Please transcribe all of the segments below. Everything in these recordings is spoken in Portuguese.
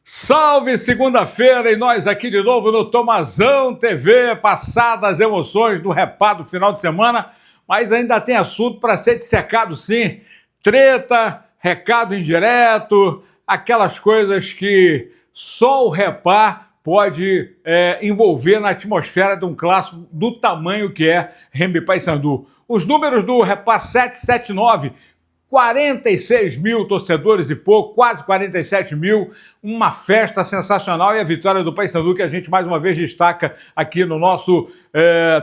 Salve segunda-feira e nós aqui de novo no Tomazão TV, passadas as emoções do repá do final de semana, mas ainda tem assunto para ser dissecado sim, treta, recado indireto, aquelas coisas que só o repá pode envolver na atmosfera de um clássico do tamanho que é Remo e Paysandu. Os números do repá 779, 46 mil torcedores e pouco, quase 47 mil, uma festa sensacional e a vitória do Paysandu que a gente mais uma vez destaca aqui no nosso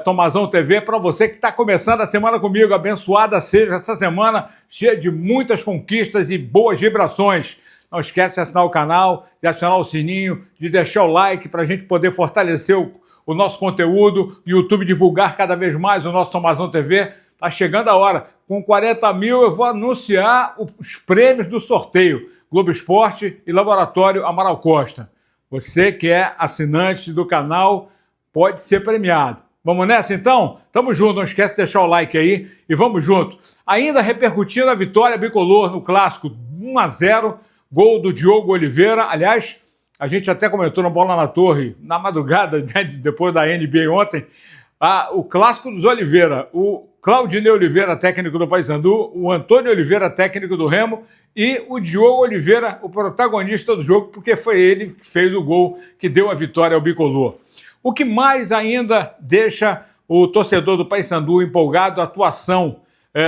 Tomazão TV para você que está começando a semana comigo. Abençoada seja essa semana, cheia de muitas conquistas e boas vibrações. Não esquece de assinar o canal, de acionar o sininho, de deixar o like para a gente poder fortalecer o nosso conteúdo, o YouTube divulgar cada vez mais o nosso Tomazão TV. Está chegando a hora. Com 40 mil eu vou anunciar os prêmios do sorteio. Globo Esporte e Laboratório Amaral Costa. Você que é assinante do canal pode ser premiado. Vamos nessa então? Tamo junto, não esquece de deixar o like aí e vamos junto. Ainda repercutindo a vitória bicolor no clássico 1-0, gol do Diogo Oliveira. Aliás, a gente até comentou no Bola na Torre, na madrugada, né, depois da NBA ontem, o clássico dos Oliveira, o Claudinei Oliveira, técnico do Paysandu, o Antônio Oliveira, técnico do Remo, e o Diogo Oliveira, o protagonista do jogo, porque foi ele que fez o gol que deu a vitória ao bicolor. O que mais ainda deixa o torcedor do Paysandu empolgado, a atuação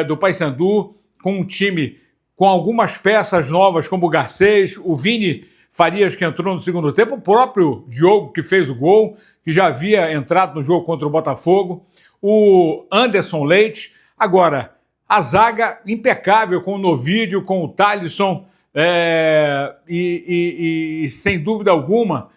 do Paysandu com um time com algumas peças novas, como o Garcês, o Vini Farias, que entrou no segundo tempo, o próprio Diogo, que fez o gol, que já havia entrado no jogo contra o Botafogo, o Anderson Leite. Agora, a zaga impecável com o Novídio, com o Thalisson, e sem dúvida alguma,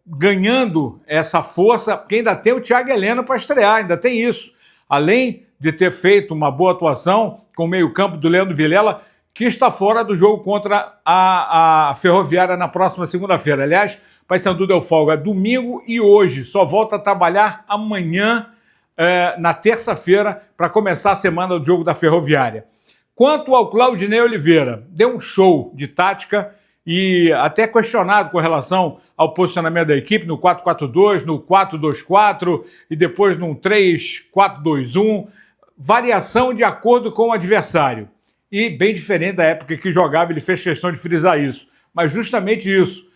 ganhando essa força, porque ainda tem o Thiago Heleno para estrear, ainda tem isso. Além de ter feito uma boa atuação com o meio-campo do Leandro Vilela, que está fora do jogo contra a Ferroviária na próxima segunda-feira. Aliás, Paysandu deu folga domingo e hoje, só volta a trabalhar amanhã, na terça-feira, para começar a semana do jogo da Ferroviária. Quanto ao Claudinei Oliveira, deu um show de tática e até questionado com relação ao posicionamento da equipe no 4-4-2, no 4-2-4 e depois num 3-4-2-1, variação de acordo com o adversário. E bem diferente da época que jogava, ele fez questão de frisar isso. Mas justamente isso,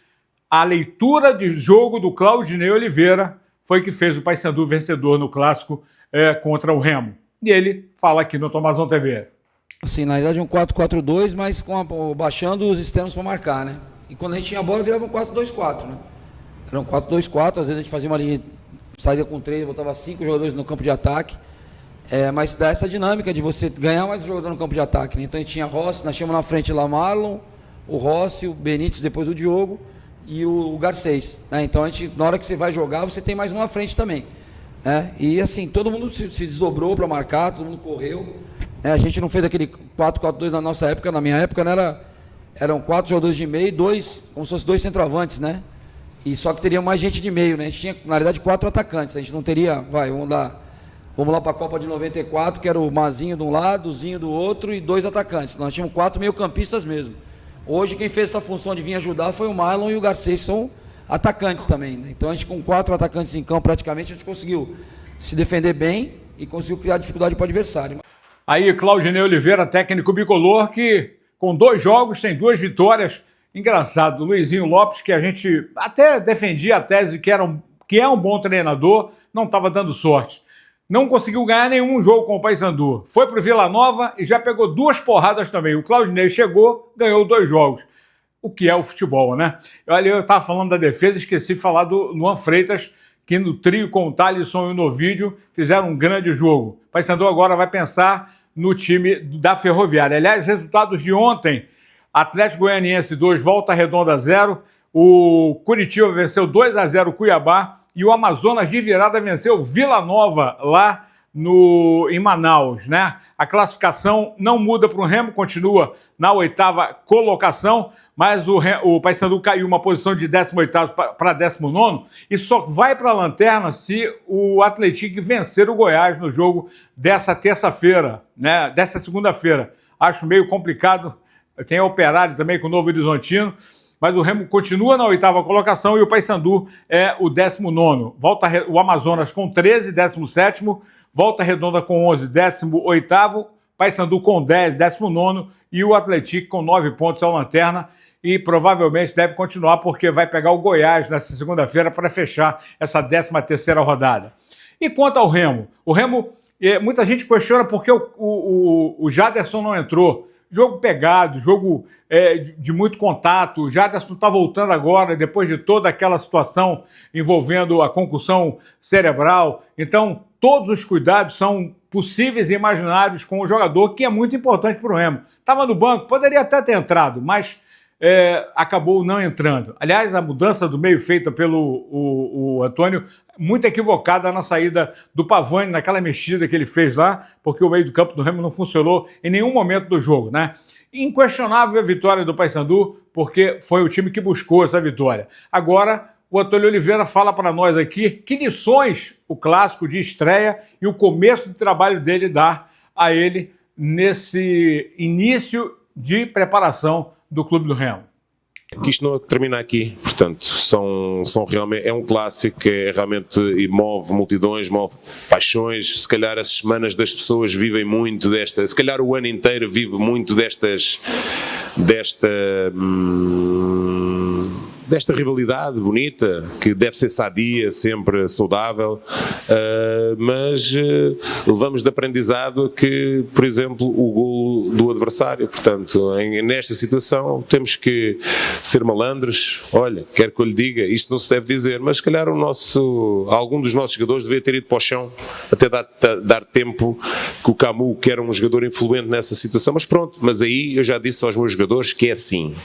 a leitura de jogo do Claudinei Oliveira foi que fez o Paysandu vencedor no clássico contra o Remo. E ele fala aqui no Tomazão TV. Assim, na verdade, um 4-4-2, mas baixando os extremos para marcar, né? E quando a gente tinha a bola, virava um 4-2-4, né? Era um 4-2-4, às vezes a gente fazia uma linha, saída com 3, botava 5 jogadores no campo de ataque. Mas dá essa dinâmica de você ganhar mais um jogador no campo de ataque, né? Então a gente tinha Rossi, nós tínhamos na frente lá Marlon, o Rossi, o Benítez depois do Diogo e o Garcês, né? Então a gente, na hora que você vai jogar, você tem mais um na frente também, né? E assim, todo mundo se desdobrou para marcar, todo mundo correu, né? A gente não fez aquele 4-4-2 na nossa época, na minha época, né? Eram 4 jogadores de meio e 2, como se fossem 2 centroavantes, né? E só que teria mais gente de meio, né? A gente tinha, na realidade, 4 atacantes, a gente não teria, vamos lá para a Copa de 94, que era o Mazinho de um lado, o Zinho do outro e 2 atacantes. Nós tínhamos 4 meio-campistas mesmo. Hoje quem fez essa função de vir ajudar foi o Marlon e o Garcês, são atacantes também, né? Então a gente com 4 atacantes em campo praticamente, a gente conseguiu se defender bem e conseguiu criar dificuldade para o adversário. Aí Claudinei Oliveira, técnico bicolor, que com 2 jogos tem 2 vitórias. Engraçado, Luizinho Lopes, que a gente até defendia a tese que é um bom treinador, não estava dando sorte. Não conseguiu ganhar nenhum jogo com o Paysandu. Foi para o Vila Nova e já pegou 2 porradas também. O Claudinei chegou, ganhou 2 jogos. O que é o futebol, né? Olha, eu estava falando da defesa, esqueci de falar do Luan Freitas, que no trio com o Thalisson e o Novídio fizeram um grande jogo. O Paysandu agora vai pensar no time da Ferroviária. Aliás, resultados de ontem: Atlético Goianiense 2, Volta Redonda 0. O Curitiba venceu 2-0 o Cuiabá. E o Amazonas de virada venceu Vila Nova lá em Manaus, né? A classificação não muda para o Remo, continua na 8ª colocação, mas o Paysandu caiu uma posição de 18º para 19º e só vai para a lanterna se o Atlético vencer o Goiás no jogo dessa terça-feira, né? Dessa segunda-feira. Acho meio complicado. Tem Operário também com o Novo Horizontino. mas o Remo continua na 8ª colocação e o Paysandu é o 19º. O Amazonas com 13, 17º, Volta Redonda com 11, 18º, Paysandu com 10, 19º e o Atlético com 9 pontos é o lanterna e provavelmente deve continuar porque vai pegar o Goiás nessa segunda-feira para fechar essa 13ª rodada. E quanto ao Remo? O Remo, muita gente questiona porque o Jaderson não entrou. Jogo pegado, jogo de muito contato. O Jaderson está voltando agora, depois de toda aquela situação envolvendo a concussão cerebral. Então, todos os cuidados são possíveis e imaginários com o jogador, que é muito importante para o Remo. Estava no banco, poderia até ter entrado, mas acabou não entrando. Aliás, a mudança do meio feita pelo o Antônio, muito equivocada na saída do Pavani, naquela mexida que ele fez lá, porque o meio do campo do Remo não funcionou em nenhum momento do jogo, né? Inquestionável a vitória do Paysandu, porque foi o time que buscou essa vitória. Agora, o Antônio Oliveira fala para nós aqui que lições o clássico de estreia e o começo de trabalho dele dá a ele nesse início de preparação do Clube do Remo. Que isto não termina aqui, portanto, são realmente, é um clássico que realmente move multidões, move paixões. Se calhar as semanas das pessoas vivem muito se calhar o ano inteiro vive muito desta rivalidade bonita, que deve ser sadia, sempre saudável, mas levamos de aprendizado que, por exemplo, o golo do adversário, portanto, nesta situação temos que ser malandros. Olha, quero que eu lhe diga, isto não se deve dizer, mas se calhar algum dos nossos jogadores devia ter ido para o chão, até dar tempo que o Camus, que era um jogador influente nessa situação, mas pronto, mas aí eu já disse aos meus jogadores que é assim.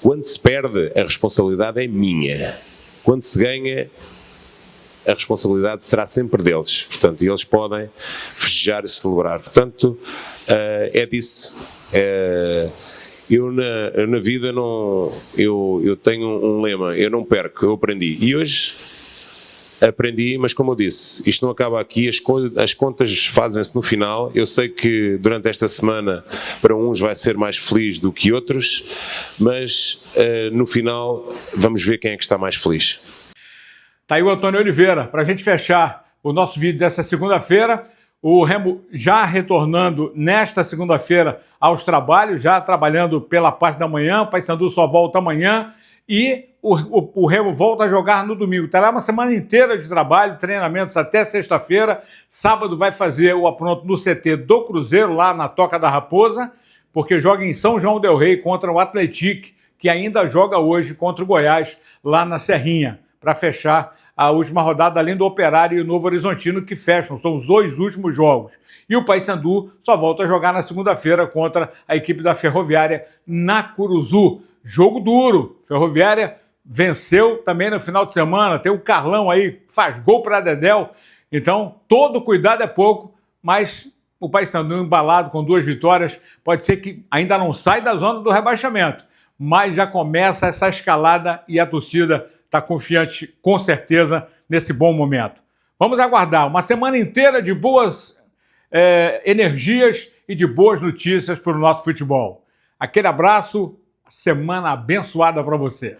Quando se perde, a responsabilidade é minha. Quando se ganha, a responsabilidade será sempre deles. Portanto, eles podem festejar e celebrar. Portanto, é disso. Eu na vida eu tenho um lema, eu não perco, eu aprendi. E hoje aprendi, mas como eu disse, isto não acaba aqui, as contas fazem-se no final. Eu sei que durante esta semana para uns vai ser mais feliz do que outros, mas no final vamos ver quem é que está mais feliz. Está aí o Antônio Oliveira. Para a gente fechar o nosso vídeo dessa segunda-feira, o Remo já retornando nesta segunda-feira aos trabalhos, já trabalhando pela parte da manhã, o Paysandu só volta amanhã e o Remo volta a jogar no domingo. Terá uma semana inteira de trabalho, treinamentos até sexta-feira. Sábado vai fazer o apronto no CT do Cruzeiro, lá na Toca da Raposa, porque joga em São João del Rei contra o Atlético, que ainda joga hoje contra o Goiás, lá na Serrinha, para fechar a última rodada, além do Operário e o Novo Horizontino, que fecham, são os 2 últimos jogos. E o Paysandu só volta a jogar na segunda-feira contra a equipe da Ferroviária na Curuzu. Jogo duro. Ferroviária venceu também no final de semana, tem o Carlão aí, faz gol para Dedéu. Então, todo cuidado é pouco, mas o Paysandu embalado com 2 vitórias, pode ser que ainda não sai da zona do rebaixamento, mas já começa essa escalada e a torcida está confiante, com certeza, nesse bom momento. Vamos aguardar uma semana inteira de boas energias e de boas notícias para o nosso futebol. Aquele abraço, semana abençoada para você.